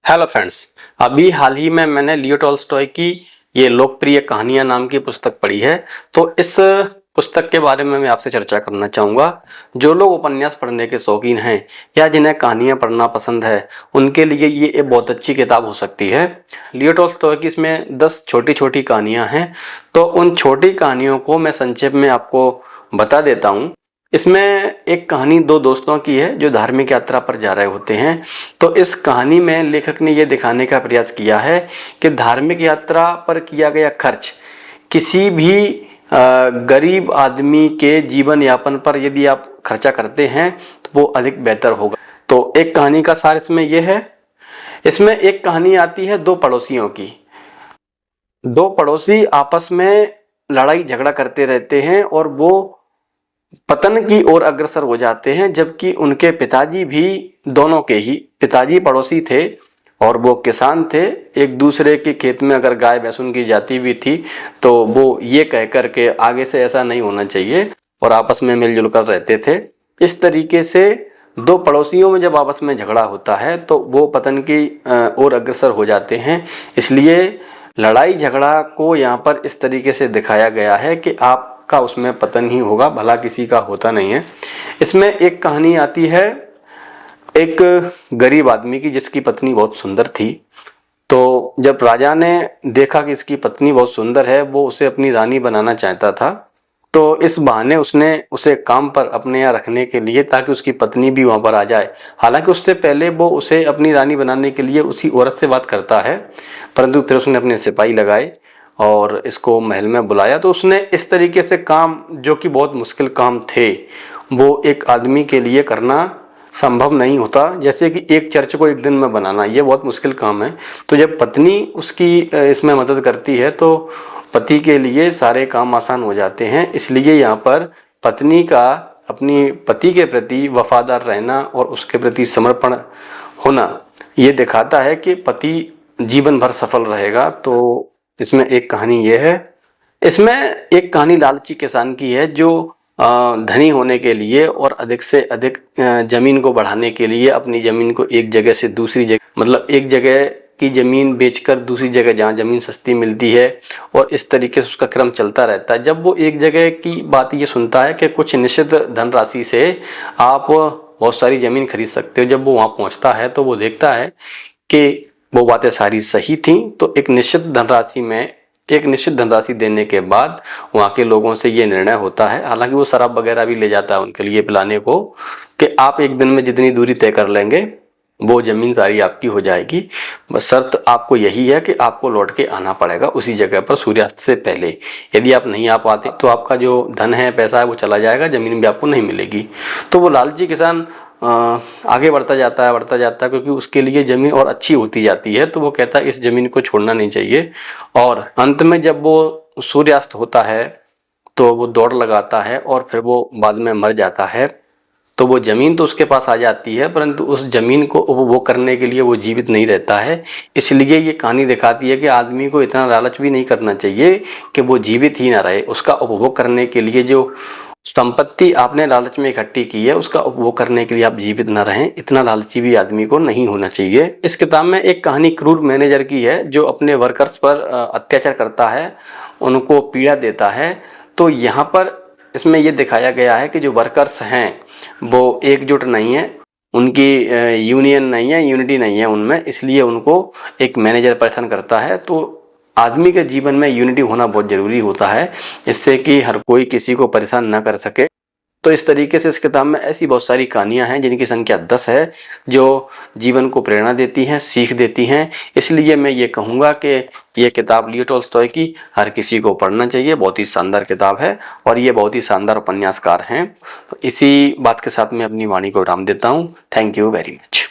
Hello friends. अभी हाल ही में मैंने लियो टॉल्स्टॉय की ये लोकप्रिय कहानियां नाम की पुस्तक पढ़ी है। तो इस पुस्तक के बारे में मैं आपसे चर्चा करना चाहूँगा। जो लोग उपन्यास पढ़ने के शौकीन हैं या जिन्हें कहानियां पढ़ना पसंद है, उनके लिए ये एक बहुत अच्छी किताब हो सकती है। लियो टॉल्स्टॉय की इसमें 10 छोटी छोटी कहानियां हैं। तो उन छोटी कहानियों को मैं संक्षेप में आपको बता देता हूँ। इसमें एक कहानी दो दोस्तों की है जो धार्मिक यात्रा पर जा रहे होते हैं। तो इस कहानी में लेखक ने यह दिखाने का प्रयास किया है कि धार्मिक यात्रा पर किया गया खर्च किसी भी गरीब आदमी के जीवन यापन पर यदि आप खर्चा करते हैं तो वो अधिक बेहतर होगा। तो एक कहानी का सार इसमें यह है। इसमें एक कहानी आती है दो पड़ोसियों की। दो पड़ोसी आपस में लड़ाई झगड़ा करते रहते हैं और वो पतन की ओर अग्रसर हो जाते हैं, जबकि उनके पिताजी भी, दोनों के ही पिताजी पड़ोसी थे और वो किसान थे। एक दूसरे के खेत में अगर गाय भैंस उनकी जाती भी थी तो वो ये कह कर के आगे से ऐसा नहीं होना चाहिए और आपस में मिलजुल कर रहते थे। इस तरीके से दो पड़ोसियों में जब आपस में झगड़ा होता है तो वो पतन की ओर अग्रसर हो जाते हैं। इसलिए लड़ाई झगड़ा को यहाँ पर इस तरीके से दिखाया गया है कि आपका उसमें पतन ही होगा, भला किसी का होता नहीं है। इसमें एक कहानी आती है एक गरीब आदमी की जिसकी पत्नी बहुत सुंदर थी। तो जब राजा ने देखा कि इसकी पत्नी बहुत सुंदर है, वो उसे अपनी रानी बनाना चाहता था। तो इस बहाने उसने उसे काम पर अपने यहाँ रखने के लिए, ताकि उसकी पत्नी भी वहाँ पर आ जाए। हालांकि उससे पहले वो उसे अपनी रानी बनाने के लिए उसी औरत से बात करता है, परंतु फिर उसने अपने सिपाही लगाए और इसको महल में बुलाया। तो उसने इस तरीके से काम, जो कि बहुत मुश्किल काम थे, वो एक आदमी के लिए करना संभव नहीं होता। जैसे कि एक चर्च को एक दिन में बनाना, ये बहुत मुश्किल काम है। तो जब पत्नी उसकी इसमें मदद करती है तो पति के लिए सारे काम आसान हो जाते हैं। इसलिए यहाँ पर पत्नी का अपनी पति के प्रति वफादार रहना और उसके प्रति समर्पण होना ये दिखाता है कि पति जीवन भर सफल रहेगा। तो इसमें एक कहानी ये है। इसमें एक कहानी लालची किसान की है जो धनी होने के लिए और अधिक से अधिक जमीन को बढ़ाने के लिए अपनी जमीन को एक जगह से दूसरी जगह, मतलब एक जगह की जमीन बेचकर दूसरी जगह जहाँ जमीन सस्ती मिलती है, और इस तरीके से उसका क्रम चलता रहता है। जब वो एक जगह की बात ये सुनता है कि कुछ निश्चित धनराशि से आप बहुत सारी जमीन खरीद सकते हो, जब वो वहाँ पहुँचता है तो वो देखता है कि वो बातें सारी सही थी। तो एक निश्चित धनराशि देने के बाद वहाँ के लोगों से ये निर्णय होता है, हालांकि वो शराब वगैरह भी ले जाता है उनके लिए पिलाने को, कि आप एक दिन में जितनी दूरी तय कर लेंगे वो जमीन सारी आपकी हो जाएगी। बस शर्त आपको यही है कि आपको लौट के आना पड़ेगा उसी जगह पर सूर्यास्त से पहले। यदि आप नहीं आ पाते तो आपका जो धन है, पैसा है, वो चला जाएगा, जमीन भी आपको नहीं मिलेगी। तो वो लालची किसान आगे बढ़ता जाता है, क्योंकि उसके लिए जमीन और अच्छी होती जाती है। तो वो कहता है इस जमीन को छोड़ना नहीं चाहिए। और अंत में जब वो सूर्यास्त होता है तो वो दौड़ लगाता है और फिर वो बाद में मर जाता है। तो वो जमीन तो उसके पास आ जाती है, परंतु उस जमीन को उपभोग करने के लिए वो जीवित नहीं रहता है। इसलिए ये कहानी दिखाती है कि आदमी को इतना लालच भी नहीं करना चाहिए कि वो जीवित ही ना रहे। उसका उपभोग करने के लिए, जो संपत्ति आपने लालच में इकट्ठी की है, उसका उपभोग करने के लिए आप जीवित न रहें, इतना लालची भी आदमी को नहीं होना चाहिए। इस किताब में एक कहानी क्रूर मैनेजर की है जो अपने वर्कर्स पर अत्याचार करता है, उनको पीड़ा देता है। तो यहाँ पर इसमें ये दिखाया गया है कि जो वर्कर्स हैं वो एकजुट नहीं है, उनकी यूनियन नहीं है, यूनिटी नहीं है उनमें, इसलिए उनको एक मैनेजर परेशान करता है। तो आदमी के जीवन में यूनिटी होना बहुत ज़रूरी होता है, इससे कि हर कोई किसी को परेशान ना कर सके। तो इस तरीके से इस किताब में ऐसी बहुत सारी कहानियां हैं जिनकी संख्या 10 है, जो जीवन को प्रेरणा देती हैं, सीख देती हैं। इसलिए मैं ये कहूँगा कि ये किताब लियो टॉल्स्टॉय की हर किसी को पढ़ना चाहिए। बहुत ही शानदार किताब है और ये बहुत ही शानदार उपन्यासकार हैं। तो इसी बात के साथ मैं अपनी वाणी को विराम देता हूँ। Thank you very much.